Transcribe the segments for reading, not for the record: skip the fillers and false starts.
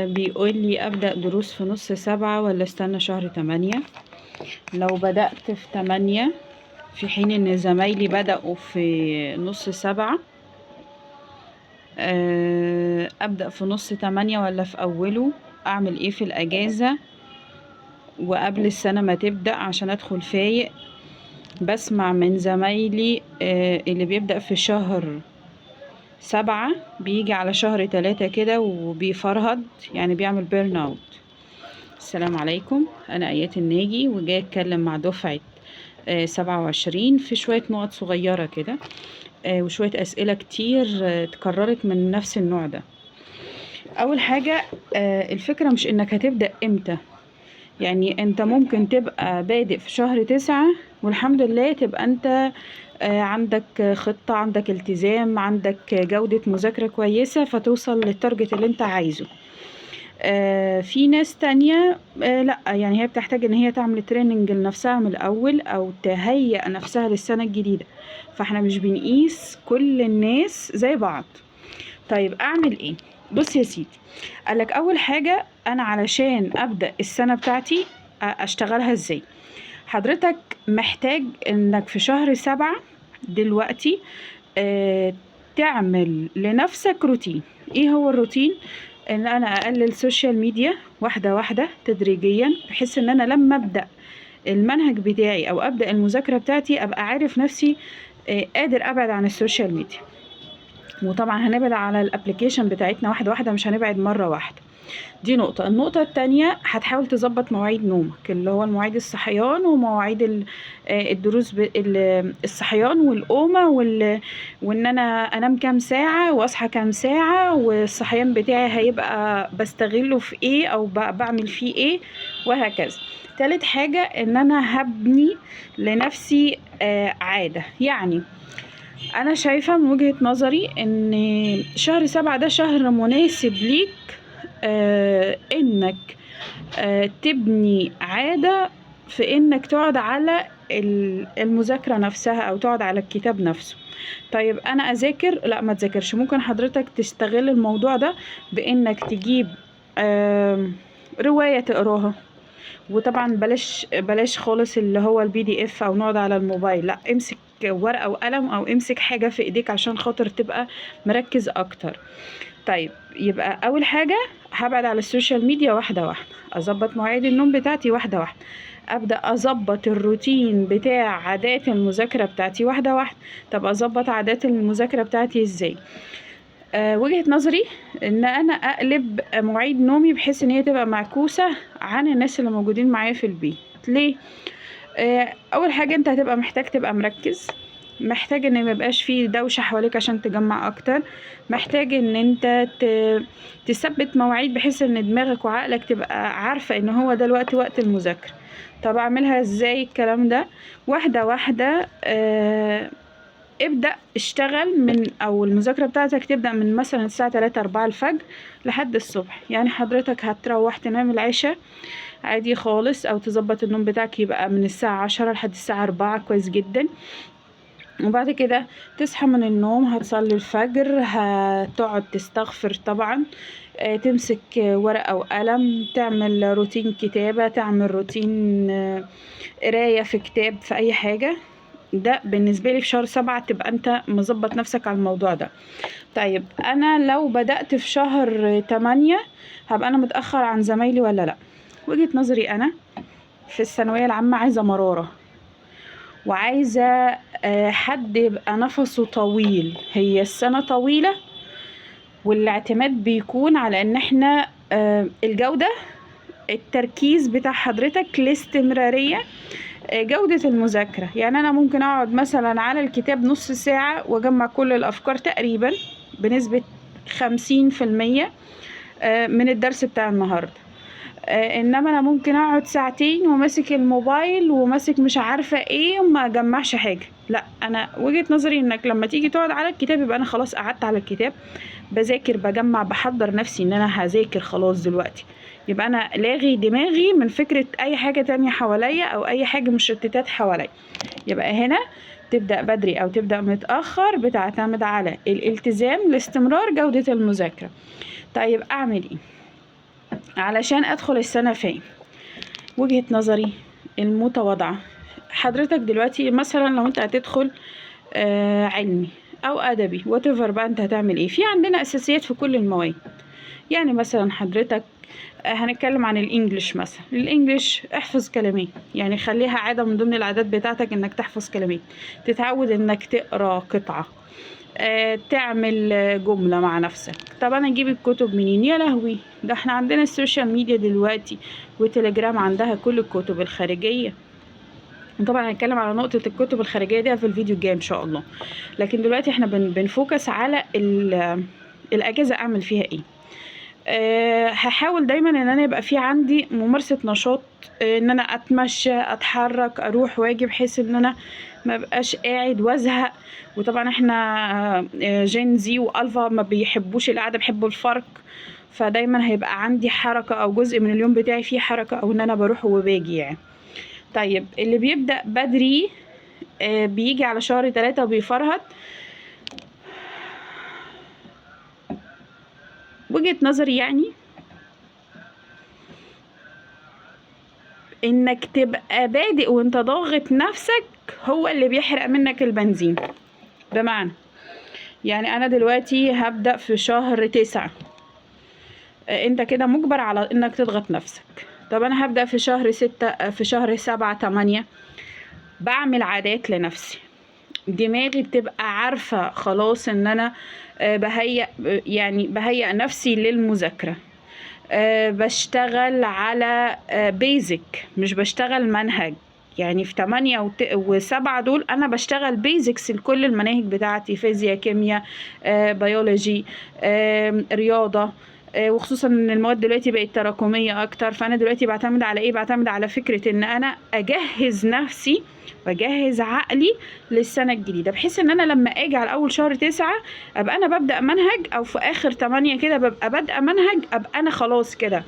بيقول لي أبدأ دروس في نص 7 ولا استنى شهر 8؟ لو بدأت في 8 في حين إن زمايلي بدأوا في نص 7، أبدأ في نص 8 ولا في أوله؟ أعمل إيه في الأجازة وقبل السنة ما تبدأ عشان أدخل فايق؟ بسمع من زمايلي اللي بيبدأ في شهر 7 بيجي على شهر 3 كده وبيفرهد، يعني بيعمل بيرن اوت. السلام عليكم، أنا آيات الناجي وجاي أتكلم مع دفعة 27 في شوية نقط صغيرة كده، وشوية أسئلة كتير اتكررت من نفس النوع ده. أول حاجة، الفكرة مش إنك هتبدأ إمتى، يعني أنت ممكن تبقى بادئ في شهر 9 والحمد لله تبقى أنت عندك خطة، عندك التزام، عندك جودة مذاكرة كويسة فتوصل للتارجت اللي أنت عايزه. في ناس تانية لا، يعني هي بتحتاج ان هي تعمل تريننج لنفسها من الاول او تهيئ نفسها للسنة الجديدة، فاحنا مش بنقيس كل الناس زي بعض. طيب اعمل ايه؟ بص يا سيدي، قالك اول حاجة انا علشان ابدأ السنة بتاعتي اشتغلها ازاي. حضرتك محتاج انك في شهر 7 دلوقتي تعمل لنفسك روتين. ايه هو الروتين؟ ان انا اقلل سوشيال ميديا واحدة واحدة تدريجيا، بحيث ان انا لما ابدأ المنهج بتاعي او ابدأ المذاكرة بتاعتي ابقى عارف نفسي قادر ابعد عن السوشيال ميديا. وطبعا هنبعد على الابليكيشن بتاعتنا واحدة واحدة، مش هنبعد مرة واحدة. دي نقطة. النقطة التانية، هتحاول تظبط مواعيد نومك، اللي هو المواعيد الصحيان ومواعيد الدروس، الصحيان والقومة وان انا انام كام ساعة واصحى كام ساعة، والصحيان بتاعي هيبقى بستغله في ايه او بعمل فيه ايه، وهكذا. تالت حاجة ان انا هبني لنفسي عادة. يعني انا شايفة من وجهة نظري ان شهر 7 ده شهر مناسب ليك انك تبني عادة في انك تقعد على المذاكرة نفسها او تقعد على الكتاب نفسه. طيب انا اذاكر؟ لا، ما تذاكرش. ممكن حضرتك تستغل الموضوع ده بانك تجيب رواية تقراها، وطبعا بلاش خالص اللي هو الPDF او نقعد على الموبايل. لا، امسك ورقة وقلم او امسك حاجة في ايديك عشان خاطر تبقى مركز اكتر. طيب يبقى اول حاجة هبعد على السوشيال ميديا واحدة واحدة، اظبط مواعيد النوم بتاعتي واحدة واحدة، ابدأ اظبط الروتين بتاع عادات المذاكرة بتاعتي واحدة واحدة. طب اظبط عادات المذاكرة بتاعتي ازاي؟ وجهة نظري ان انا اقلب مواعيد نومي بحيث ان هي تبقى معكوسة عن الناس اللي موجودين معايا في البيت. ليه؟ اول حاجة انت هتبقى محتاج تبقى مركز، محتاج ان ميبقاش فيه دوشة حواليك عشان تجمع اكتر، محتاج ان انت تثبت مواعيد بحيث ان دماغك وعقلك تبقى عارفة ان هو ده الوقت، وقت المذاكرة. طب اعملها ازاي الكلام ده؟ واحدة واحدة. ابدأ اشتغل من او المذاكرة بتاعتك تبدأ من مثلا الساعة 3 4 الفجر لحد الصبح. يعني حضرتك هتروح تنام العشاء عادي خالص، او تظبط النوم بتاعك يبقى من الساعة 10 لحد الساعة 4، كويس جدا. وبعد كده تصحى من النوم، هتصلي الفجر، هتقعد تستغفر طبعا، تمسك ورقة وقلم، تعمل روتين كتابة، تعمل روتين قراية في كتاب، في اي حاجة. ده بالنسبة لي في شهر 7 تبقى انت مظبط نفسك على الموضوع ده. طيب انا لو بدأت في شهر 8 هبقى انا متأخر عن زمايلي ولا لا؟ وجهة نظري انا في الثانوية العامة عايزة مرارة، وعايزة حد يبقى نفسه طويل. هي السنة طويلة والاعتماد بيكون على ان احنا الجودة، التركيز بتاع حضرتك، الاستمرارية، جودة المذاكرة. يعني أنا ممكن أقعد مثلا على الكتاب نص ساعة وأجمع كل الأفكار تقريبا بنسبة 50% من الدرس بتاع النهاردة. إنما أنا ممكن أقعد ساعتين وماسك الموبايل وماسك مش عارفة إيه وما أجمعش حاجة. لا، أنا وجهة نظري إنك لما تيجي تقعد على الكتاب يبقى أنا خلاص قعدت على الكتاب، بذاكر، بجمع، بحضر نفسي إن أنا هذاكر خلاص دلوقتي. يبقى انا لاغي دماغي من فكرة اي حاجة تانية حواليا او اي حاجة مشتتات حواليا. يبقى هنا تبدأ بدري او تبدأ متأخر بتعتمد على الالتزام، الاستمرار، جودة المذاكرة. طيب اعمل ايه؟ علشان ادخل السنة فاهم. وجهة نظري المتواضعة، حضرتك دلوقتي مثلا لو انت هتدخل علمي او ادبي whatever بقى انت هتعمل ايه، في عندنا اساسيات في كل المواد. يعني مثلا حضرتك هنتكلم عن الانجليش مثلا، الانجليش احفظ كلمات، يعني خليها عادة من ضمن العادات بتاعتك انك تحفظ كلمات، تتعود انك تقرا قطعة، تعمل جملة مع نفسك. طب انا اجيب الكتب منين؟ يا لهوي، ده احنا عندنا السوشيال ميديا دلوقتي وتليجرام عندها كل الكتب الخارجية. طبعا هنتكلم على نقطة الكتب الخارجية دي في الفيديو الجاي ان شاء الله، لكن دلوقتي احنا بنفوكس على الاجازة اعمل فيها ايه. هحاول دايما ان انا يبقى في عندي ممارسة نشاط، ان انا اتمشى، اتحرك، اروح واجي، بحيث ان انا ما بقاش قاعد وازهق. وطبعا احنا جين زي والفا ما بيحبوش القعده، بيحبوا الفرق، فدايما هيبقى عندي حركه او جزء من اليوم بتاعي فيه حركه، او ان انا بروح وباجي يعني. طيب اللي بيبدأ بدري بيجي على شهر 3 وبيفرهد. وجهة نظري يعني انك تبقى بادئ وانت ضاغط نفسك هو اللي بيحرق منك البنزين. بمعنى يعني انا دلوقتي هبدأ في شهر 9، انت كده مجبر على انك تضغط نفسك. طب انا هبدأ في شهر 6، في شهر 7 8 بعمل عادات لنفسي، دماغي بتبقى عارفة خلاص ان انا بهيئ نفسي للمذاكرة. بشتغل على بيزك، مش بشتغل منهج. يعني في 8 و7 دول انا بشتغل بيزكس لكل المناهج بتاعتي، فيزياء، كيمياء، بيولوجي، رياضة. وخصوصا ان المواد دلوقتي بقت تراكمية اكتر، فانا دلوقتي بعتمد على ايه؟ بعتمد على فكرة ان انا اجهز نفسي واجهز عقلي للسنة الجديدة، بحيث ان انا لما اجي على اول شهر 9 ابقى انا ببدأ منهج، او في اخر 8 كده ببقى بادئة منهج، ابقى انا خلاص كده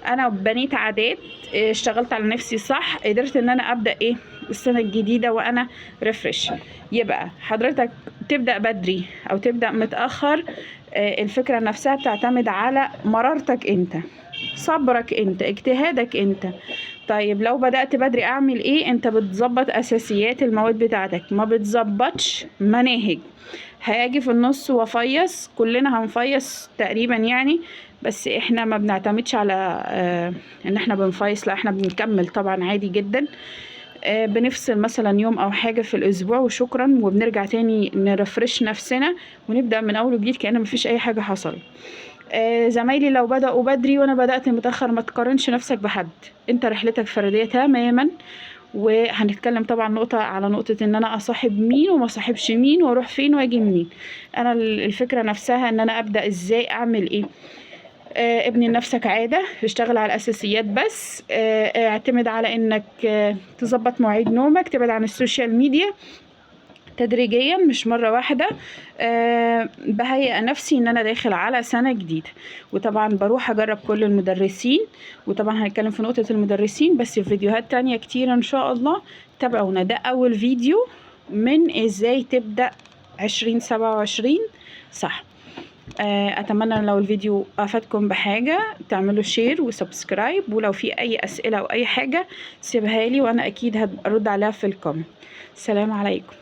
انا بنيت عادات، اشتغلت على نفسي صح، قدرت ان انا ابدأ ايه السنة الجديدة وانا ريفرش. يبقى حضرتك تبدأ بدري او تبدأ متأخر، الفكرة نفسها بتعتمد على مرارتك انت، صبرك انت، اجتهادك انت. طيب لو بدأت بدري اعمل ايه؟ انت بتظبط اساسيات المواد بتاعتك، ما بتظبطش مناهج. هاجي في النص وافيص، كلنا هنفيص تقريبا يعني، بس احنا ما بنعتمدش على ان احنا بنفيص، لا احنا بنكمل طبعا عادي جدا. بنفصل مثلا يوم او حاجة في الاسبوع وشكرا، وبنرجع تاني نرفرش نفسنا ونبدأ من اول وجديد كأن مفيش اي حاجة حصلت. زمايلي لو بدأوا بدري وانا بدأت متأخر، ما تقارنش نفسك بحد، انت رحلتك فردية تماما. وهنتكلم طبعا نقطة على نقطة ان انا اصاحب مين وما صاحبش مين، واروح فين واجي منين. انا الفكرة نفسها ان انا ابدأ ازاي، اعمل ايه. ابني لنفسك عادة، اشتغل على الأساسيات بس، اعتمد على انك تظبط مواعيد نومك، تبعد عن السوشيال ميديا تدريجيا مش مرة واحدة. بهيئ نفسي ان انا داخل على سنة جديدة، وطبعا بروح اجرب كل المدرسين، وطبعا هنتكلم في نقطة المدرسين بس في فيديوهات تانية كتير ان شاء الله. تابعونا، ده اول فيديو من ازاي تبدأ 2027 صح. اتمنى لو الفيديو افادكم بحاجة تعملوا شير وسبسكرايب، ولو في اي اسئلة او اي حاجة سيبها لي وانا اكيد هرد عليها في الكومنت. السلام عليكم.